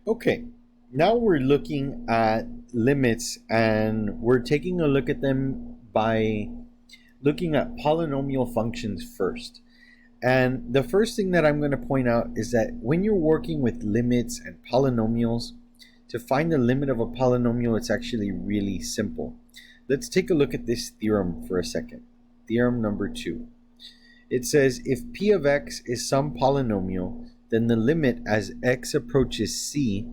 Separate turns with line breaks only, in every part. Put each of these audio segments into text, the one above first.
Okay, now we're looking at limits and we're taking a look at them by looking at polynomial functions first. And the first thing that I'm going to point out is that when you're working with limits and polynomials, to find the limit of a polynomial, it's actually really simple. Let's take a look at this theorem for a second. Theorem number 2. It says if p of x is some polynomial, then the limit as x approaches c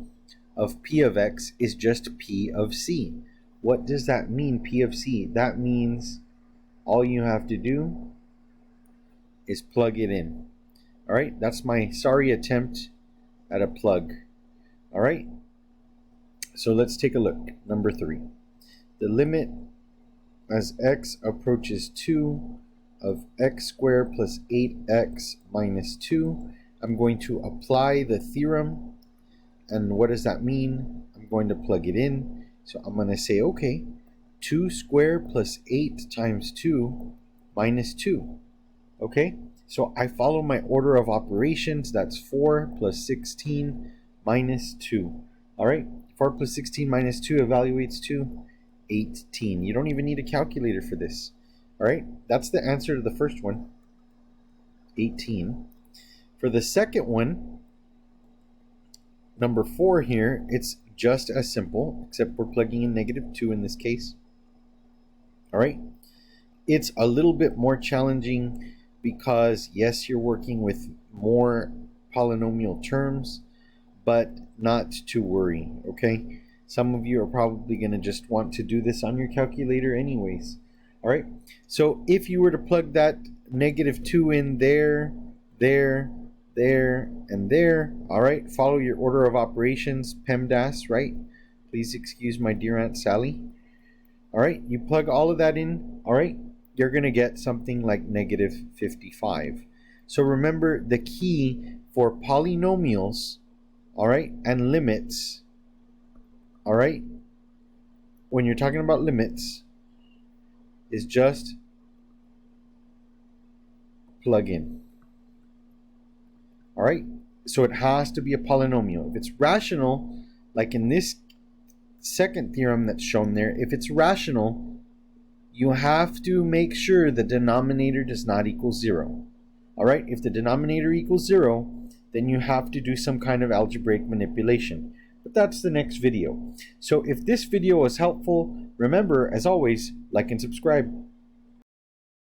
of p of x is just p of c. What does that mean, p of c? That means all you have to do is plug it in. All right, that's my sorry attempt at a plug. All right, so let's take a look. Number 3. The limit as x approaches 2 of x squared plus 8x minus 2. I'm going to apply the theorem. And what does that mean? I'm going to plug it in. So I'm going to say, okay, 2 squared plus 8 times 2 minus 2. Okay, so I follow my order of operations. That's 4 plus 16 minus 2. All right, 4 plus 16 minus 2 evaluates to 18. You don't even need a calculator for this. All right, that's the answer to the first one, 18. For the second one, number 4 here, it's just as simple, except we're plugging in -2 in this case. All right, it's a little bit more challenging because, yes, you're working with more polynomial terms, but not to worry, okay? Some of you are probably going to just want to do this on your calculator anyways. All right, so if you were to plug that -2 in there, and there, all right, follow your order of operations, PEMDAS, right? Please excuse my dear Aunt Sally. All right, you plug all of that in, all right, you're going to get something like -55. So remember, the key for polynomials, all right, and limits, all right, when you're talking about limits, is just plug in. All right, so it has to be a polynomial. If it's rational, like in this second theorem that's shown there, if it's rational, you have to make sure the denominator does not equal 0. All right, if the denominator equals 0, then you have to do some kind of algebraic manipulation. But that's the next video. So if this video was helpful, remember, as always, like and subscribe.